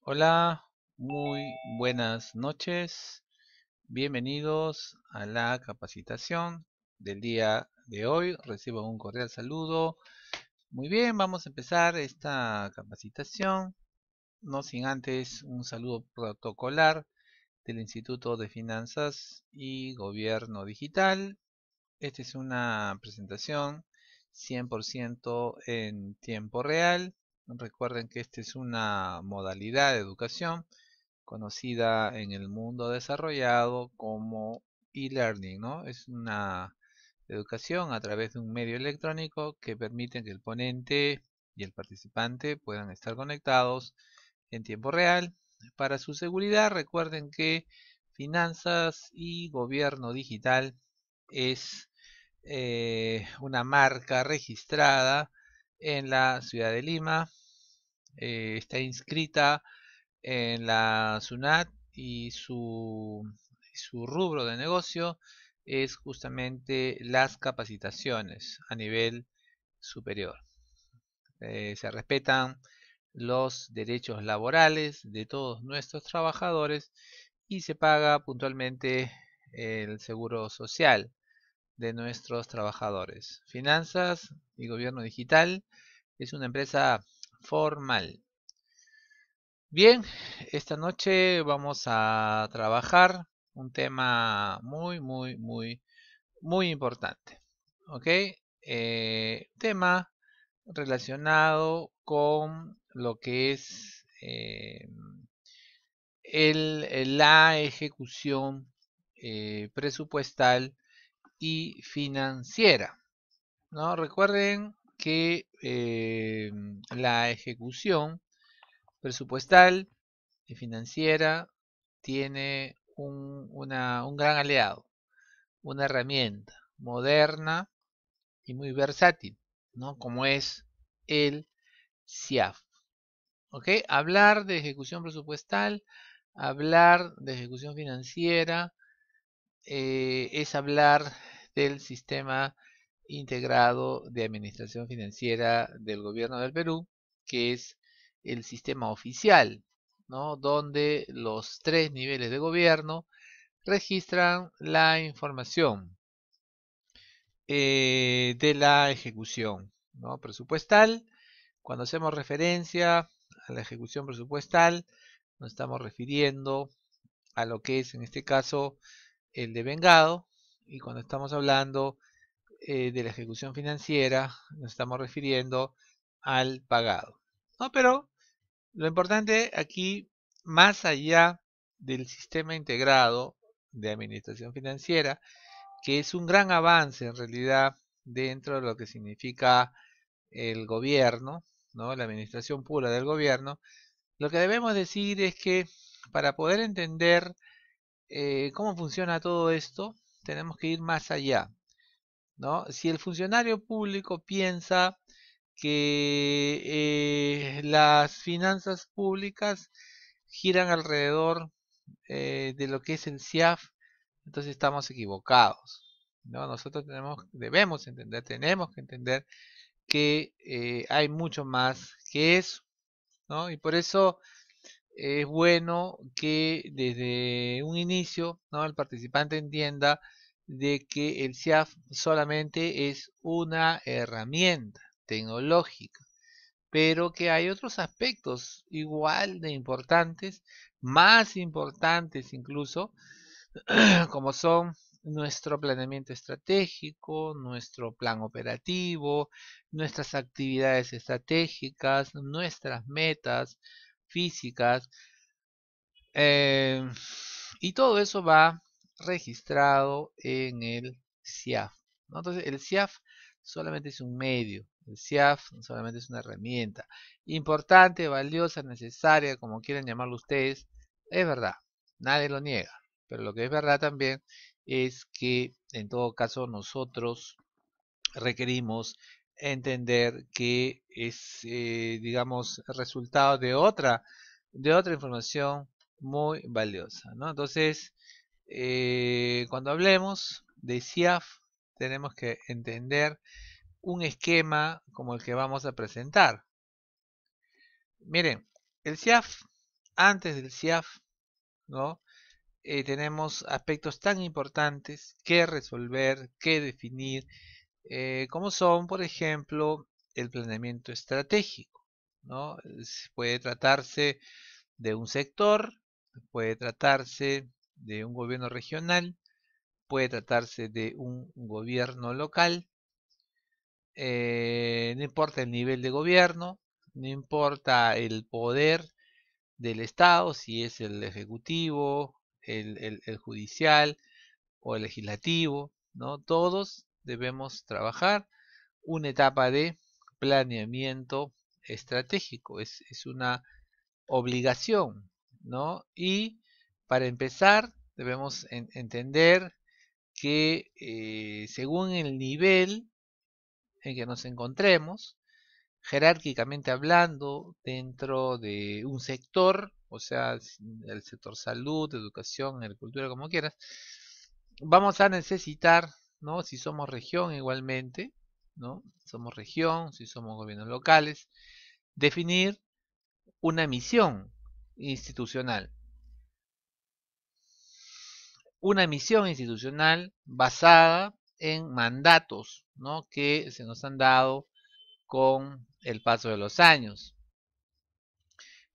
Hola, muy buenas noches. Bienvenidos a la capacitación del día de hoy. Recibo un cordial saludo. Muy bien, vamos a empezar esta capacitación, no sin antes un saludo protocolar del Instituto de Finanzas y Gobierno Digital. Esta es una presentación 100% en tiempo real. Recuerden que esta es una modalidad de educación conocida en el mundo desarrollado como e-learning, ¿no? Es una educación a través de un medio electrónico que permite que el ponente y el participante puedan estar conectados en tiempo real. Para su seguridad, recuerden que Finanzas y Gobierno Digital es una marca registrada en la ciudad de Lima. Está inscrita en la SUNAT y su rubro de negocio es justamente las capacitaciones a nivel superior. Se respetan los derechos laborales de todos nuestros trabajadores y se paga puntualmente el seguro social de nuestros trabajadores. Finanzas y Gobierno Digital es una empresa formal. Bien, esta noche vamos a trabajar un tema muy importante. ¿Ok? Tema relacionado con lo que es la ejecución presupuestal y financiera. ¿No? Recuerden que la ejecución presupuestal y financiera tiene un gran aliado, una herramienta moderna y muy versátil, ¿no? Como es el CIAF. ¿Ok? Hablar de ejecución presupuestal, hablar de ejecución financiera, es hablar del sistema integrado de administración financiera del gobierno del Perú, que es el sistema oficial, ¿no? Donde los tres niveles de gobierno registran la información de la ejecución, ¿no? Presupuestal. Cuando hacemos referencia a la ejecución presupuestal, nos estamos refiriendo a lo que es en este caso el devengado, y cuando estamos hablando de la ejecución financiera nos estamos refiriendo al pagado, ¿no? Pero lo importante aquí, más allá del sistema integrado de administración financiera, que es un gran avance en realidad dentro de lo que significa el gobierno, ¿no? La administración pura del gobierno, lo que debemos decir es que para poder entender cómo funciona todo esto, tenemos que ir más allá, ¿no? Si el funcionario público piensa que las finanzas públicas giran alrededor de lo que es el CIAF, entonces estamos equivocados, ¿no? Nosotros tenemos que entender que hay mucho más que eso, ¿no? Y por eso es bueno que desde un inicio, ¿no? El participante entienda de que el CIAF solamente es una herramienta tecnológica, pero que hay otros aspectos igual de importantes, más importantes incluso, como son nuestro planeamiento estratégico, nuestro plan operativo, nuestras actividades estratégicas, nuestras metas físicas, eh, y todo eso va registrado en el CIAF, ¿no? Entonces, el CIAF solamente es un medio, el CIAF solamente es una herramienta importante, valiosa, necesaria, como quieran llamarlo ustedes, es verdad, nadie lo niega, pero lo que es verdad también es que en todo caso nosotros requerimos entender que es, digamos, resultado de otra información muy valiosa, ¿no? Entonces, cuando hablemos de CIAF, tenemos que entender un esquema como el que vamos a presentar. Miren, el CIAF antes del CIAF, ¿no? Tenemos aspectos tan importantes que resolver, que definir, como son, por ejemplo, el planeamiento estratégico, ¿no? Puede tratarse de un sector, puede tratarse de un gobierno regional, puede tratarse de un gobierno local, no importa el nivel de gobierno, no importa el poder del Estado, si es el ejecutivo, el judicial o el legislativo, ¿no? Todos debemos trabajar una etapa de planeamiento estratégico, es una obligación, ¿no? Y para empezar, debemos entender que según el nivel en que nos encontremos, jerárquicamente hablando, dentro de un sector, o sea, el sector salud, educación, agricultura, como quieras, vamos a necesitar, ¿no? Si somos región igualmente, ¿no? Somos región, si somos gobiernos locales, definir una misión institucional. Una misión institucional basada en mandatos, ¿no? Que se nos han dado con el paso de los años.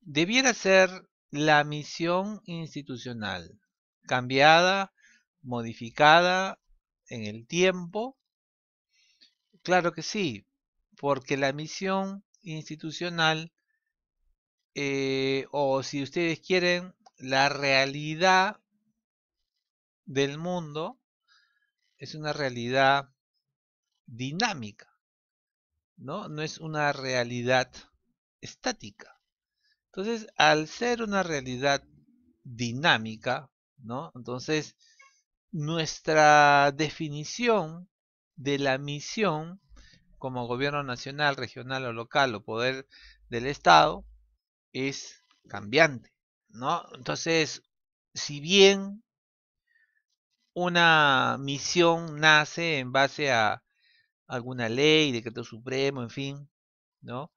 Debiera ser la misión institucional cambiada, modificada en el tiempo. Claro que sí, porque la misión institucional, o si ustedes quieren, la realidad del mundo es una realidad dinámica, ¿no? No es una realidad estática. Entonces, al ser una realidad dinámica, ¿no? Entonces, nuestra definición de la misión como gobierno nacional, regional o local o poder del Estado es cambiante, ¿no? Entonces, si bien una misión nace en base a alguna ley, decreto supremo, en fin, ¿no?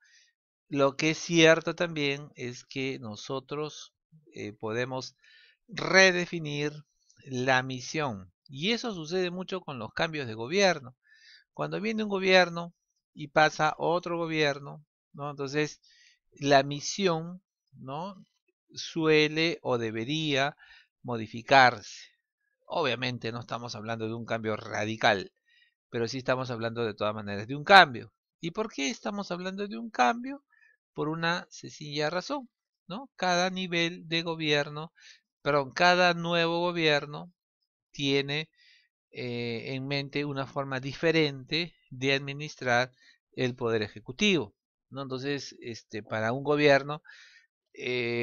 Lo que es cierto también es que nosotros podemos redefinir la misión. Y eso sucede mucho con los cambios de gobierno. Cuando viene un gobierno y pasa otro gobierno, ¿no? Entonces, la misión, ¿no? Suele o debería modificarse. Obviamente no estamos hablando de un cambio radical, pero sí estamos hablando de todas maneras de un cambio. ¿Y por qué estamos hablando de un cambio? Por una sencilla razón, ¿no? Cada nivel de gobierno, perdón, cada nuevo gobierno tiene en mente una forma diferente de administrar el poder ejecutivo, ¿no? Entonces, para un gobierno,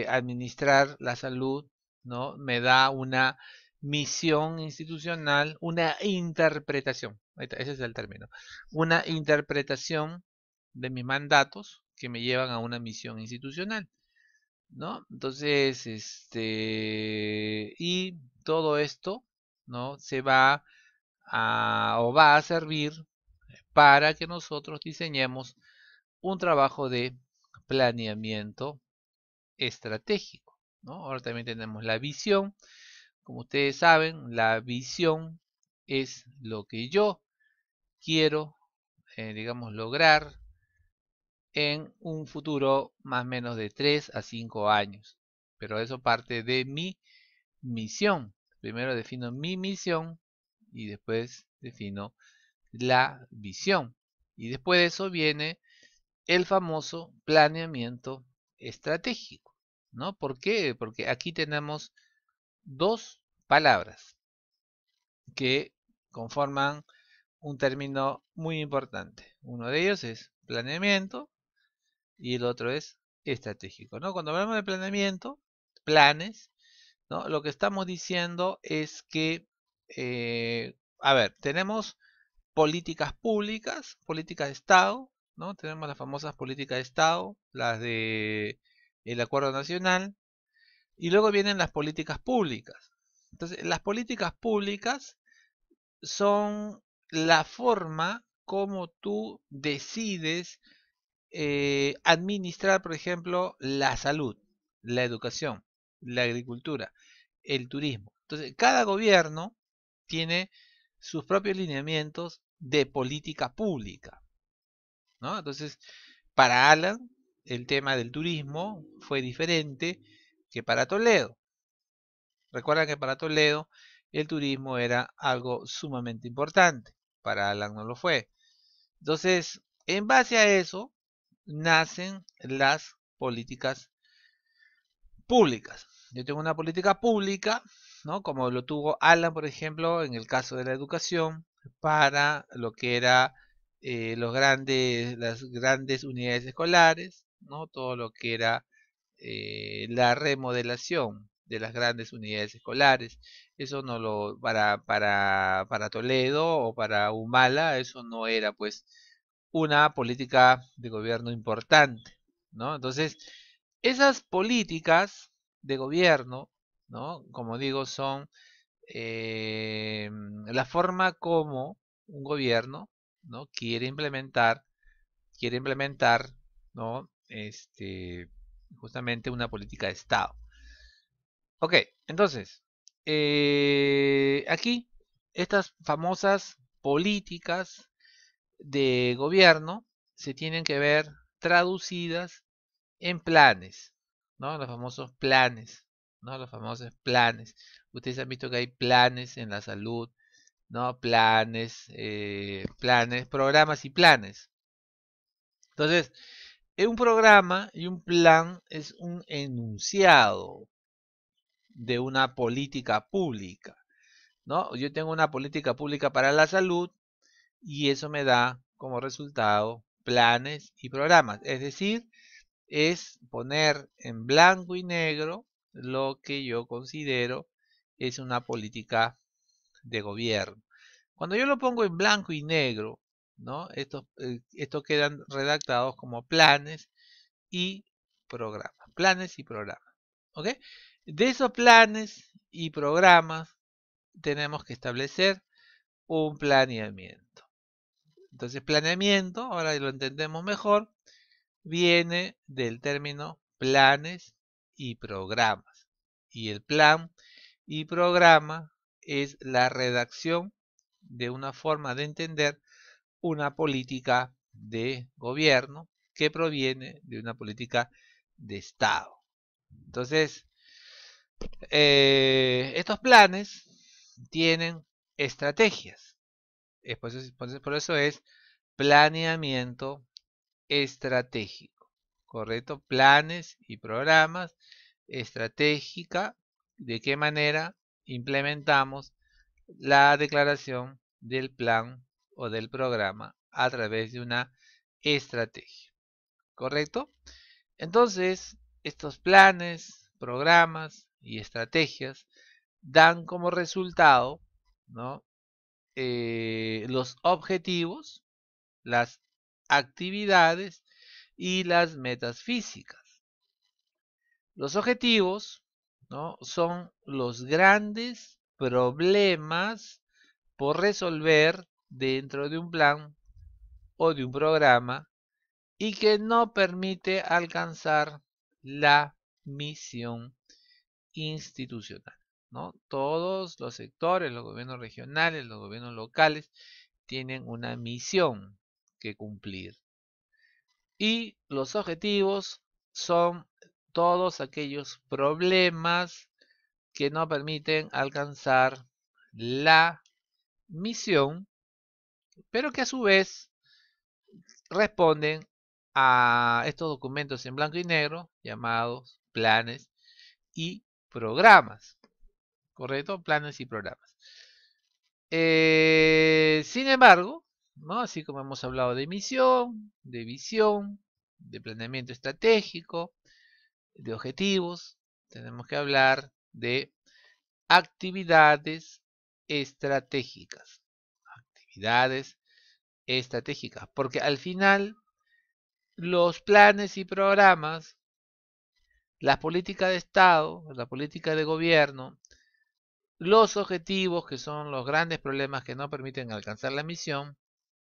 administrar la salud, ¿no? Me da una misión institucional, una interpretación, ese es el término, una interpretación de mis mandatos que me llevan a una misión institucional, ¿no? Entonces, y todo esto, ¿no? Se va o va a servir para que nosotros diseñemos un trabajo de planeamiento estratégico, ¿no? Ahora también tenemos la visión. Como ustedes saben, la visión es lo que yo quiero, digamos, lograr en un futuro más o menos de 3 a 5 años. Pero eso parte de mi misión. Primero defino mi misión y después defino la visión. Y después de eso viene el famoso planeamiento estratégico, ¿no? ¿Por qué? Porque aquí tenemos dos palabras que conforman un término muy importante. Uno de ellos es planeamiento y el otro es estratégico, ¿no? Cuando hablamos de planeamiento, planes, ¿no? Lo que estamos diciendo es que, a ver, tenemos políticas públicas, políticas de Estado, ¿no? Tenemos las famosas políticas de Estado, las de el Acuerdo Nacional, y luego vienen las políticas públicas. Entonces, las políticas públicas son la forma como tú decides administrar, por ejemplo, la salud. la educación, la agricultura, el turismo. Entonces, cada gobierno tiene sus propios lineamientos de política pública, ¿no? Entonces, para Alan, el tema del turismo fue diferente que para Toledo. Recuerda que para Toledo el turismo era algo sumamente importante. Para Alan no lo fue. Entonces, en base a eso, nacen las políticas públicas. Yo tengo una política pública, ¿no? Como lo tuvo Alan, por ejemplo, en el caso de la educación, para lo que era las grandes unidades escolares, ¿no? Todo lo que era la remodelación de las grandes unidades escolares. Eso no lo, para Toledo o para Humala, eso no era pues una política de gobierno importante, ¿no? Entonces, esas políticas de gobierno, ¿no? Como digo, son la forma como un gobierno, ¿no? quiere implementar, ¿no? Justamente una política de Estado. Ok, entonces, aquí estas famosas políticas de gobierno se tienen que ver traducidas en planes, ¿no? Los famosos planes, ¿no? Los famosos planes. Ustedes han visto que hay planes en la salud, ¿no? Planes, programas y planes. Entonces, un programa y un plan es un enunciado de una política pública, ¿no? Yo tengo una política pública para la salud y eso me da como resultado planes y programas. Es decir, es poner en blanco y negro lo que yo considero es una política de gobierno. Cuando yo lo pongo en blanco y negro, ¿no? Estos quedan redactados como planes y programas. Planes y programas. ¿Ok? De esos planes y programas tenemos que establecer un planeamiento. Entonces, planeamiento, ahora lo entendemos mejor, viene del término planes y programas. Y el plan y programa es la redacción de una forma de entender una política de gobierno que proviene de una política de Estado. Entonces, estos planes tienen estrategias. Por eso es planeamiento estratégico, ¿correcto? Planes y programas, estratégica, de qué manera implementamos la declaración del plan o del programa a través de una estrategia, ¿correcto? Entonces, estos planes, programas y estrategias dan como resultado, ¿no? Los objetivos, las actividades y las metas físicas. Los objetivos, ¿no? Son los grandes problemas por resolver dentro de un plan o de un programa y que no permite alcanzar la misión institucional, ¿no? Todos los sectores, los gobiernos regionales, los gobiernos locales, tienen una misión que cumplir. Y los objetivos son todos aquellos problemas que no permiten alcanzar la misión, pero que a su vez responden a estos documentos en blanco y negro llamados planes y programas. ¿Correcto? Planes y programas. Sin embargo, ¿no? Así como hemos hablado de misión, de visión, de planeamiento estratégico, de objetivos, tenemos que hablar de actividades estratégicas. Actividades estratégicas. Porque al final, los planes y programas, las políticas de Estado, la política de gobierno, los objetivos, que son los grandes problemas que no permiten alcanzar la misión,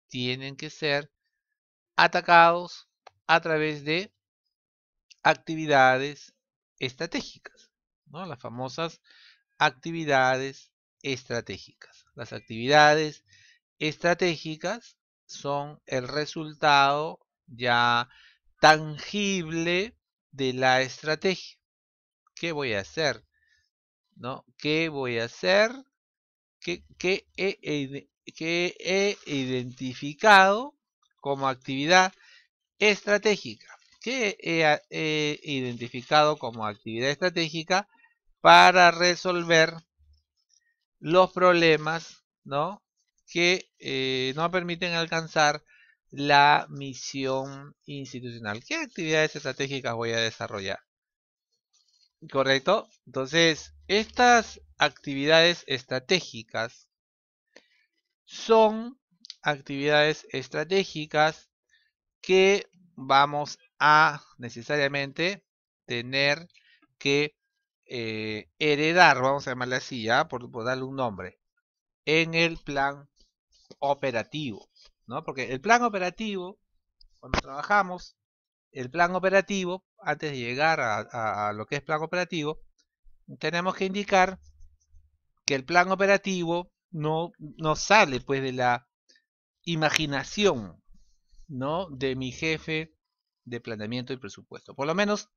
tienen que ser atacados a través de actividades estratégicas, ¿no? Las famosas actividades estratégicas. Las actividades estratégicas son el resultado ya tangible de la estrategia. ¿Qué voy a hacer? ¿No? ¿Qué voy a hacer? ¿Qué he identificado como actividad estratégica? ¿Qué he identificado como actividad estratégica para resolver los problemas, ¿no? Que no permiten alcanzar la misión institucional? ¿Qué actividades estratégicas voy a desarrollar? ¿Correcto? Entonces, estas actividades estratégicas son actividades estratégicas que vamos a necesariamente tener que heredar, vamos a llamarle así, ¿ya? Por darle un nombre, en el plan operativo, ¿no? Porque el plan operativo, cuando trabajamos, el plan operativo, antes de llegar a lo que es plan operativo, tenemos que indicar que el plan operativo no sale pues de la imaginación, ¿no? De mi jefe de planeamiento y presupuesto. Por lo menos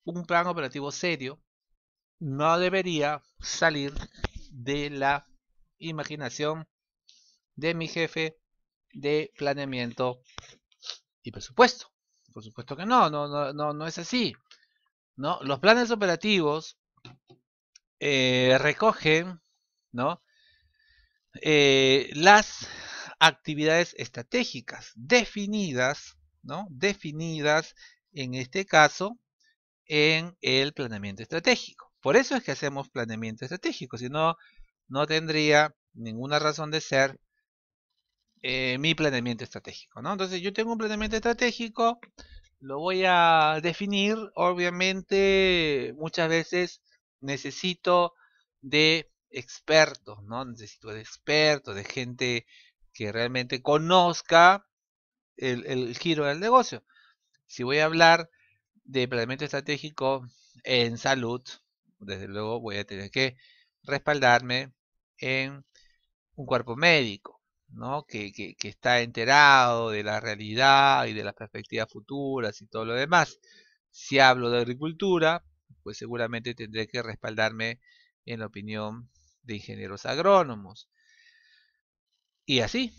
un plan operativo serio no debería salir de la imaginación de mi jefe de planeamiento y presupuesto. Por supuesto que no es así, ¿no? Los planes operativos recogen, ¿no? Las actividades estratégicas definidas, ¿no? Definidas en este caso en el planeamiento estratégico. Por eso es que hacemos planeamiento estratégico, si no, no tendría ninguna razón de ser mi planeamiento estratégico, ¿no? Entonces yo tengo un planeamiento estratégico, lo voy a definir, obviamente muchas veces necesito de expertos, ¿no? Necesito de expertos, de gente que realmente conozca el giro del negocio. Si voy a hablar de planeamiento estratégico en salud, desde luego voy a tener que respaldarme en un cuerpo médico, ¿no? Que está enterado de la realidad y de las perspectivas futuras y todo lo demás. Si hablo de agricultura, pues seguramente tendré que respaldarme en la opinión de ingenieros agrónomos. Y así,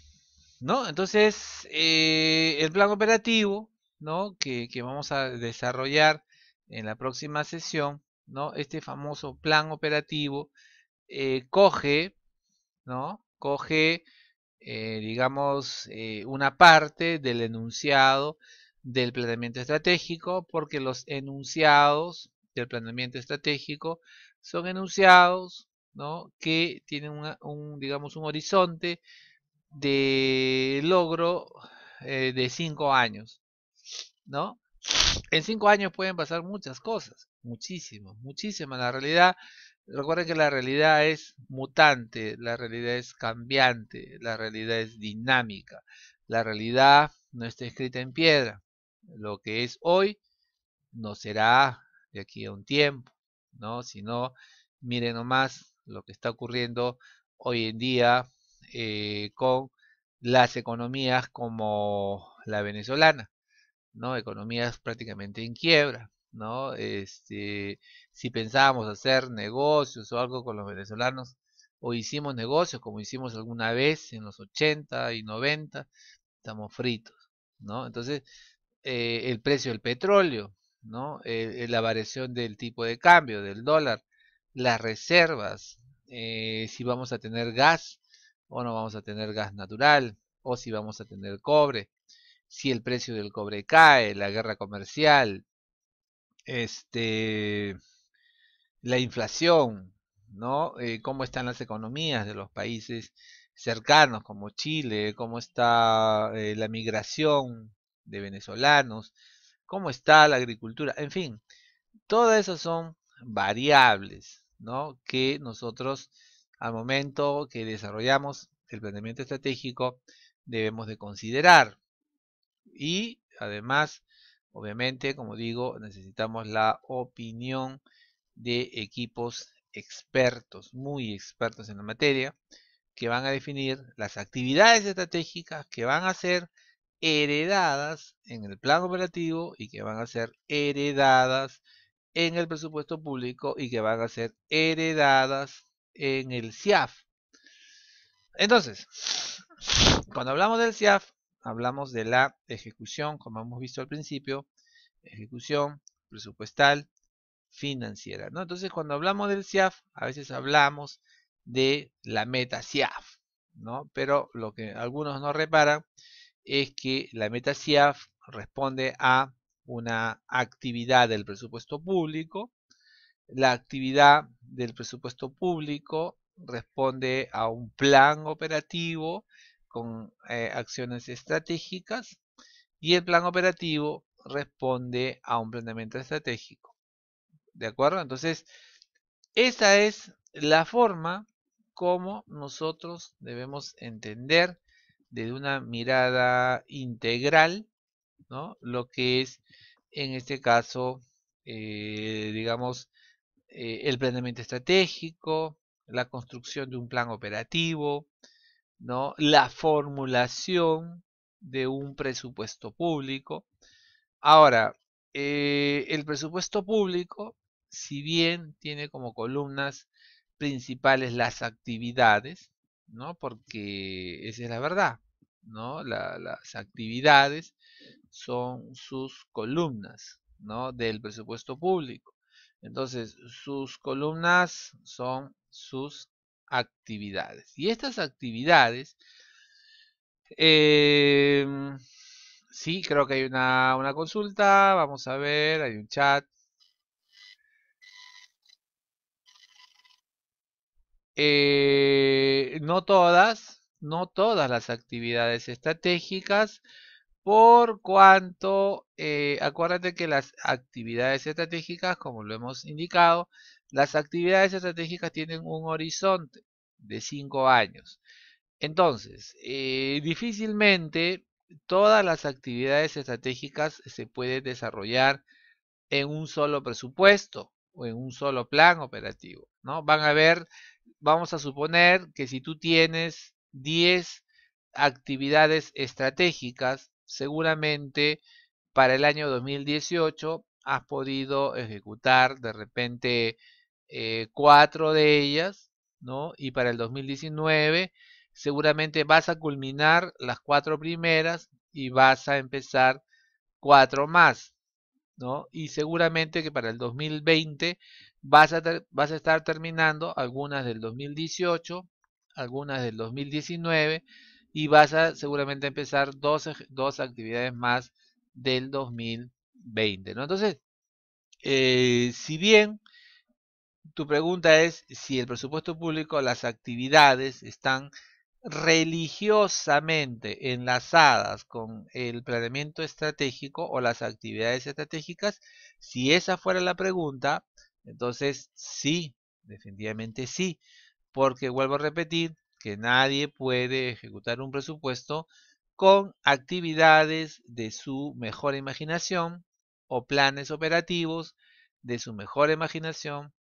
¿no? Entonces, el plan operativo, ¿no? Que vamos a desarrollar en la próxima sesión, ¿no? Este famoso plan operativo coge, ¿no? Coge, digamos, una parte del enunciado del planeamiento estratégico, porque los enunciados del planeamiento estratégico son enunciados, ¿no? Que tienen digamos, un horizonte de logro de 5 años, ¿no? En 5 años pueden pasar muchas cosas, muchísimas, muchísimas. La realidad, recuerden que la realidad es mutante, la realidad es cambiante, la realidad es dinámica, la realidad no está escrita en piedra. Lo que es hoy no será de aquí a un tiempo, ¿no? Sino, miren nomás lo que está ocurriendo hoy en día con las economías como la venezolana, ¿no? Economías prácticamente en quiebra, ¿no? Si pensábamos hacer negocios o algo con los venezolanos, o hicimos negocios como hicimos alguna vez en los 80 y 90, estamos fritos, ¿no? Entonces, el precio del petróleo, ¿no? La variación del tipo de cambio, del dólar, las reservas, si vamos a tener gas o no vamos a tener gas natural, o si vamos a tener cobre, si el precio del cobre cae, la guerra comercial, este, la inflación, ¿no? Cómo están las economías de los países cercanos como Chile, cómo está la migración de venezolanos, cómo está la agricultura, en fin, todas esas son variables, ¿no? Que nosotros al momento que desarrollamos el planeamiento estratégico debemos de considerar y además Obviamente, como digo, necesitamos la opinión de equipos expertos, muy expertos en la materia, que van a definir las actividades estratégicas que van a ser heredadas en el plan operativo y que van a ser heredadas en el presupuesto público y que van a ser heredadas en el CIAF. Entonces, cuando hablamos del CIAF, hablamos de la ejecución, como hemos visto al principio, ejecución presupuestal financiera, ¿no? Entonces, cuando hablamos del CIAF, a veces hablamos de la meta CIAF, ¿no? Pero lo que algunos no reparan es que la meta CIAF responde a una actividad del presupuesto público. La actividad del presupuesto público responde a un plan operativo con acciones estratégicas y el plan operativo responde a un planeamiento estratégico. ¿De acuerdo? Entonces, esa es la forma como nosotros debemos entender desde una mirada integral, ¿no? Lo que es, en este caso, digamos, el planeamiento estratégico, la construcción de un plan operativo, ¿no? La formulación de un presupuesto público. Ahora, el presupuesto público, si bien tiene como columnas principales las actividades, ¿no? Porque esa es la verdad, ¿no? Las actividades son sus columnas, ¿no? Del presupuesto público. Entonces, sus columnas son sus actividades. Y estas actividades, sí, creo que hay una consulta. Vamos a ver, hay un chat. No todas las actividades estratégicas, por cuanto, acuérdate que las actividades estratégicas, como lo hemos indicado, las actividades estratégicas tienen un horizonte de 5 años. Entonces, difícilmente todas las actividades estratégicas se pueden desarrollar en un solo presupuesto o en un solo plan operativo, ¿no? Vamos a suponer que si tú tienes 10 actividades estratégicas, seguramente para el año 2018 has podido ejecutar de repente 4 de ellas, ¿no? Y para el 2019 seguramente vas a culminar las 4 primeras y vas a empezar 4 más, ¿no? Y seguramente que para el 2020 vas a estar terminando algunas del 2018, algunas del 2019 y vas a seguramente empezar dos actividades más del 2020, ¿no? Entonces, si bien tu pregunta es si el presupuesto público, las actividades están religiosamente enlazadas con el planeamiento estratégico o las actividades estratégicas, si esa fuera la pregunta, entonces sí, definitivamente sí, porque vuelvo a repetir que nadie puede ejecutar un presupuesto con actividades de su mejor imaginación o planes operativos de su mejor imaginación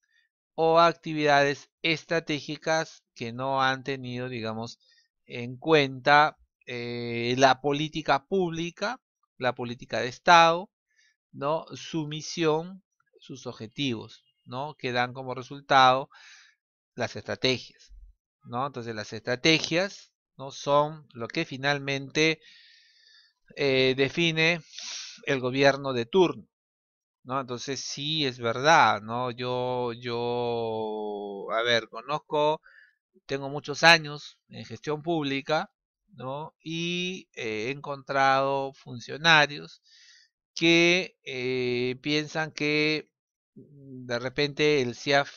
o actividades estratégicas que no han tenido, digamos, en cuenta la política pública, la política de Estado, ¿no? Su misión, sus objetivos, ¿no? Que dan como resultado las estrategias, ¿no? Entonces las estrategias, ¿no? Son lo que finalmente define el gobierno de turno, ¿no? Entonces sí es verdad, ¿no? A ver, tengo muchos años en gestión pública, ¿no? Y he encontrado funcionarios que piensan que de repente el CIAF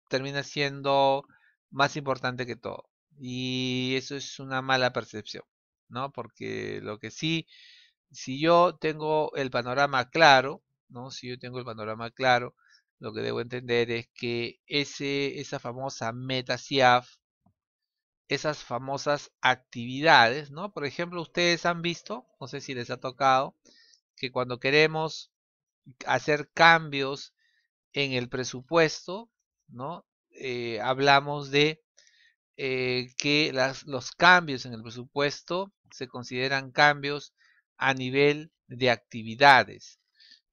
termina siendo más importante que todo. Y eso es una mala percepción, ¿no? Porque lo que sí, si yo tengo el panorama claro, ¿no? Si yo tengo el panorama claro, lo que debo entender es que esa famosa meta CIAF, esas famosas actividades, ¿no? Por ejemplo, ustedes han visto, no sé si les ha tocado, que cuando queremos hacer cambios en el presupuesto, ¿no? Hablamos de que los cambios en el presupuesto se consideran cambios a nivel de actividades,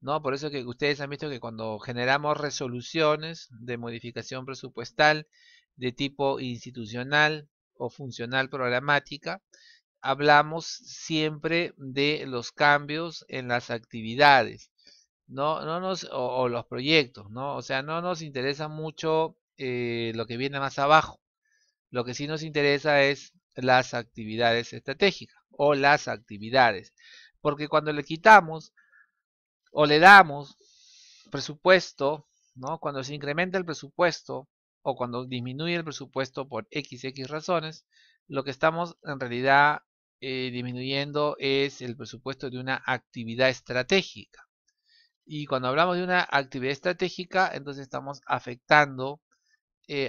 ¿no? Por eso que ustedes han visto que cuando generamos resoluciones de modificación presupuestal de tipo institucional o funcional programática, hablamos siempre de los cambios en las actividades, o los proyectos, ¿no? O sea, no nos interesa mucho lo que viene más abajo. Lo que sí nos interesa es las actividades estratégicas o las actividades. Porque cuando le quitamos o le damos presupuesto, ¿no? Cuando se incrementa el presupuesto o cuando disminuye el presupuesto por XX razones, lo que estamos en realidad disminuyendo es el presupuesto de una actividad estratégica. Y cuando hablamos de una actividad estratégica, entonces estamos afectando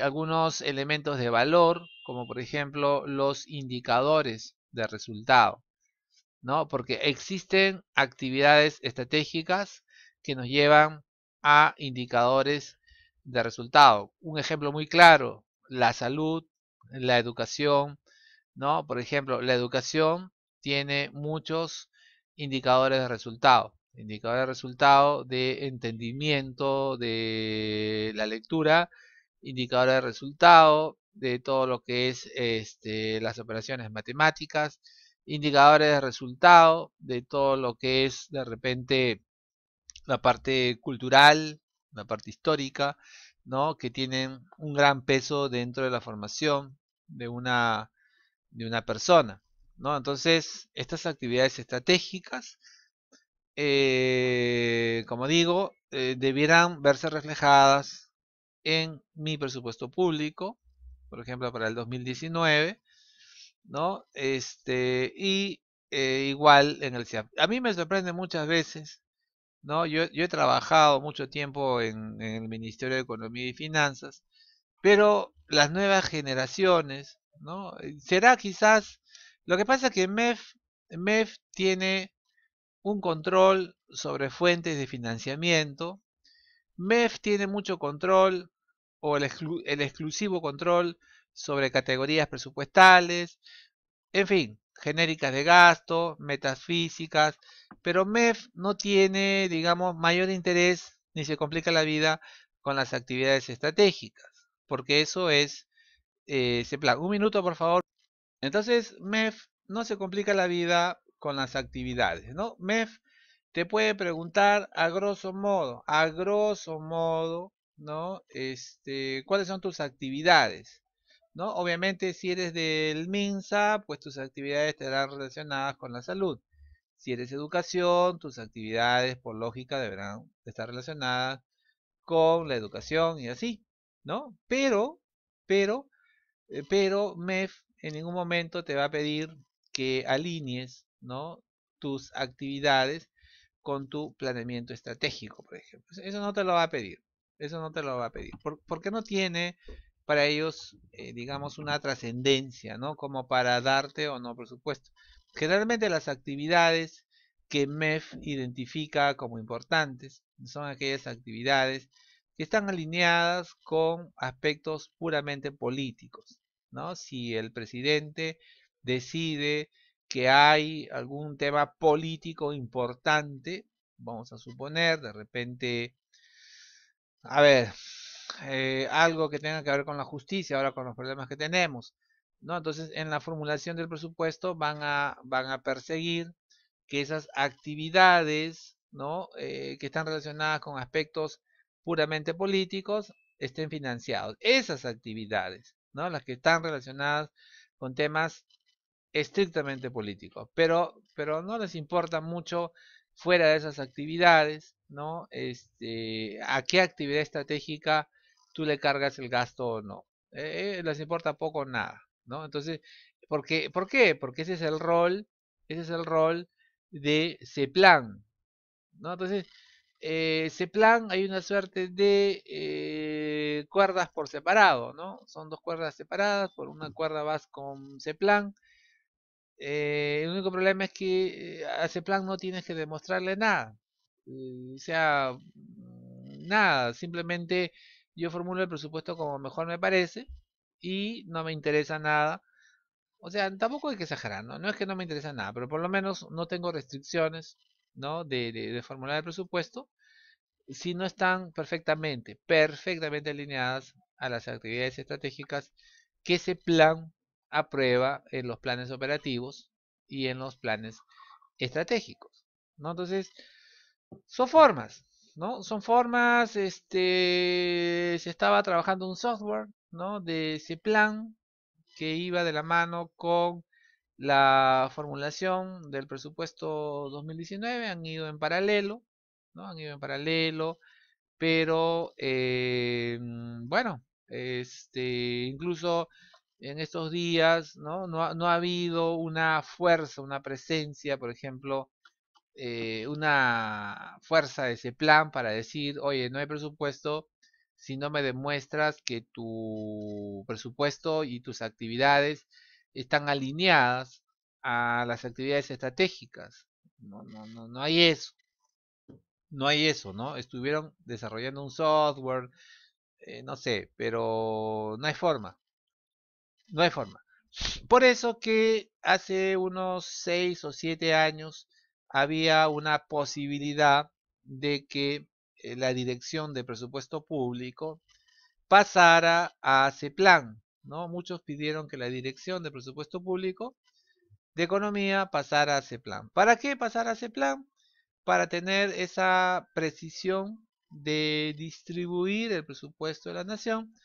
algunos elementos de valor, como por ejemplo los indicadores de resultado, ¿no? Porque existen actividades estratégicas que nos llevan a indicadores de resultado. Un ejemplo muy claro, la salud, la educación, ¿no? Por ejemplo, la educación tiene muchos indicadores de resultado. Indicadores de resultado de entendimiento de la lectura, indicadores de resultado de todo lo que es las operaciones matemáticas, indicadores de resultado de todo lo que es de repente la parte cultural, la parte histórica, ¿no? Que tienen un gran peso dentro de la formación de una persona, ¿no? Entonces, estas actividades estratégicas, como digo, debieran verse reflejadas en mi presupuesto público, por ejemplo, para el 2019, ¿no? Igual en el CIAP. A mí me sorprende muchas veces, ¿no? Yo he trabajado mucho tiempo en el Ministerio de Economía y Finanzas, pero las nuevas generaciones, ¿no? Será quizás, lo que pasa es que MEF tiene un control sobre fuentes de financiamiento, MEF tiene mucho control o el exclusivo control sobre categorías presupuestales, en fin, genéricas de gasto, metas físicas, pero MEF no tiene, digamos, mayor interés ni se complica la vida con las actividades estratégicas, porque eso es ese plan. Un minuto, por favor. Entonces, MEF no se complica la vida con las actividades, ¿no? MEF te puede preguntar a grosso modo, ¿no? ¿Cuáles son tus actividades? ¿No? Obviamente, si eres del MINSA, pues tus actividades estarán relacionadas con la salud. Si eres educación, tus actividades, por lógica, deberán estar relacionadas con la educación y así, ¿no? Pero, pero MEF en ningún momento te va a pedir que alinees, ¿no? Tus actividades con tu planeamiento estratégico, por ejemplo. Eso no te lo va a pedir. Eso no te lo va a pedir. Porque no tiene para ellos, digamos, una trascendencia, ¿no? Como para darte o no presupuesto. Generalmente las actividades que MEF identifica como importantes son aquellas actividades que están alineadas con aspectos puramente políticos, ¿no? Si el presidente decide que hay algún tema político importante, vamos a suponer, de repente, a ver, algo que tenga que ver con la justicia, ahora con los problemas que tenemos, ¿no? Entonces, en la formulación del presupuesto van a perseguir que esas actividades, ¿no? Que están relacionadas con aspectos puramente políticos estén financiados. Esas actividades, ¿no? Las que están relacionadas con temas estrictamente políticos, pero no les importa mucho fuera de esas actividades, ¿no? A qué actividad estratégica tú le cargas el gasto o no. Les importa poco o nada, ¿no? Entonces, ¿por qué? Porque ese es el rol de CEPLAN, ¿no? Entonces, CEPLAN hay una suerte de cuerdas por separado, ¿no? Son dos cuerdas separadas, por una cuerda vas con CEPLAN El único problema es que a ese plan no tienes que demostrarle nada. O sea, nada, simplemente yo formulo el presupuesto como mejor me parece y no me interesa nada. O sea, tampoco hay que exagerar, ¿no? No es que no me interesa nada, pero por lo menos no tengo restricciones, ¿no? De formular el presupuesto si no están perfectamente alineadas a las actividades estratégicas que ese plan aprueba en los planes operativos y en los planes estratégicos, ¿no? Entonces, son formas, ¿no? Son formas, se estaba trabajando un software, ¿no? De ese plan que iba de la mano con la formulación del presupuesto 2019, han ido en paralelo, ¿no? Han ido en paralelo, pero bueno, incluso en estos días, ¿no? No ha habido una fuerza, una presencia, por ejemplo, una fuerza de ese plan para decir, oye, no hay presupuesto si no me demuestras que tu presupuesto y tus actividades están alineadas a las actividades estratégicas. No hay eso. No hay eso, ¿no? Estuvieron desarrollando un software, no sé, pero no hay forma. No hay forma. Por eso que hace unos 6 o 7 años había una posibilidad de que la dirección de presupuesto público pasara a CEPLAN, ¿no? Muchos pidieron que la dirección de presupuesto público de economía pasara a CEPLAN. ¿Para qué pasar a CEPLAN? Para tener esa precisión de distribuir el presupuesto de la nación,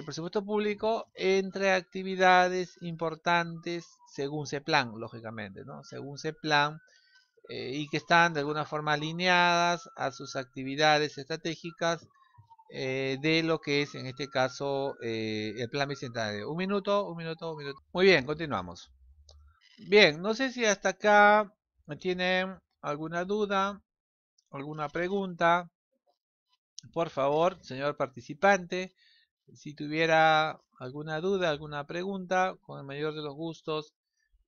presupuesto público, entre actividades importantes según ese plan, lógicamente, ¿no? Según ese plan, y que están de alguna forma alineadas a sus actividades estratégicas de lo que es en este caso el plan bicentenario. Un minuto, un minuto, un minuto. Muy bien, continuamos. Bien, no sé si hasta acá tienen alguna duda, alguna pregunta. Por favor, señor participante, si tuviera alguna duda, alguna pregunta, con el mayor de los gustos,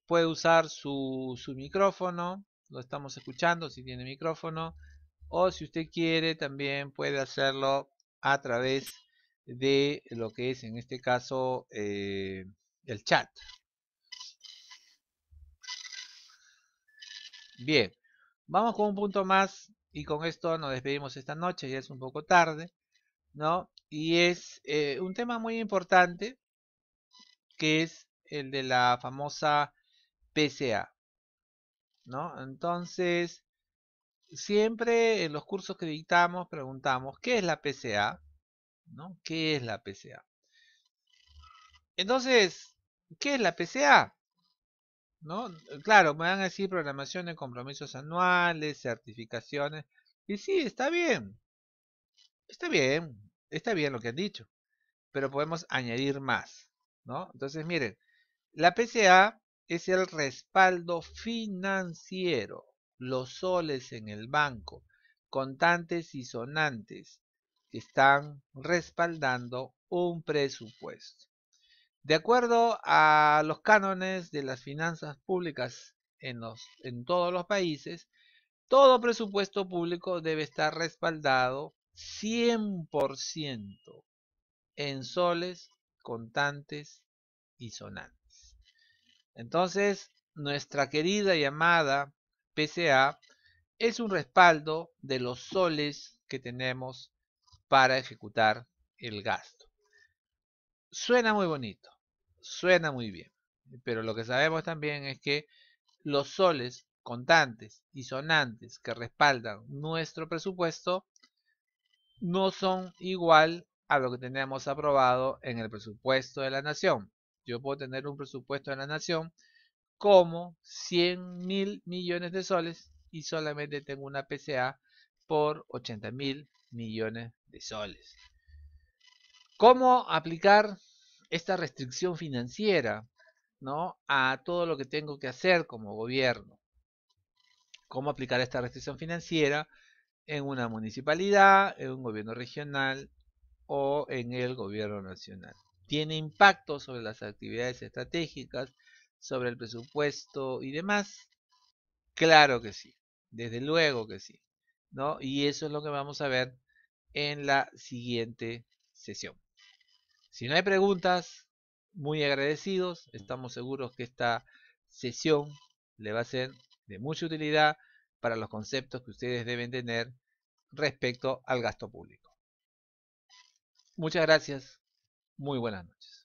puede usar su micrófono. Lo estamos escuchando si tiene micrófono. O si usted quiere, también puede hacerlo a través de lo que es en este caso el chat. Bien, vamos con un punto más y con esto nos despedimos esta noche, ya es un poco tarde, ¿no? Y es un tema muy importante que es el de la famosa PCA, ¿no? Entonces, siempre en los cursos que dictamos preguntamos, ¿qué es la PCA? ¿No? ¿Qué es la PCA? Entonces, ¿qué es la PCA? ¿No? Claro, me van a decir programación de compromisos anuales, certificaciones, y sí, está bien, está bien lo que han dicho, pero podemos añadir más, ¿no? Entonces, miren, la PCA es el respaldo financiero, los soles en el banco, contantes y sonantes que están respaldando un presupuesto. De acuerdo a los cánones de las finanzas públicas en todos los países, todo presupuesto público debe estar respaldado 100% en soles, contantes y sonantes. Entonces, nuestra querida llamada PCA es un respaldo de los soles que tenemos para ejecutar el gasto. Suena muy bonito, suena muy bien, pero lo que sabemos también es que los soles contantes y sonantes que respaldan nuestro presupuesto no son igual a lo que tenemos aprobado en el presupuesto de la nación. Yo puedo tener un presupuesto de la nación como 100.000 millones de soles y solamente tengo una PCA por 80.000 millones de soles. ¿Cómo aplicar esta restricción financiera, ¿no? A todo lo que tengo que hacer como gobierno? ¿Cómo aplicar esta restricción financiera en una municipalidad, en un gobierno regional o en el gobierno nacional? Tiene impacto sobre las actividades estratégicas, sobre el presupuesto y demás? Claro que sí, desde luego que sí, ¿no? Y eso es lo que vamos a ver en la siguiente sesión. Si no hay preguntas, muy agradecidos, estamos seguros que esta sesión le va a ser de mucha utilidad para los conceptos que ustedes deben tener respecto al gasto público. Muchas gracias, muy buenas noches.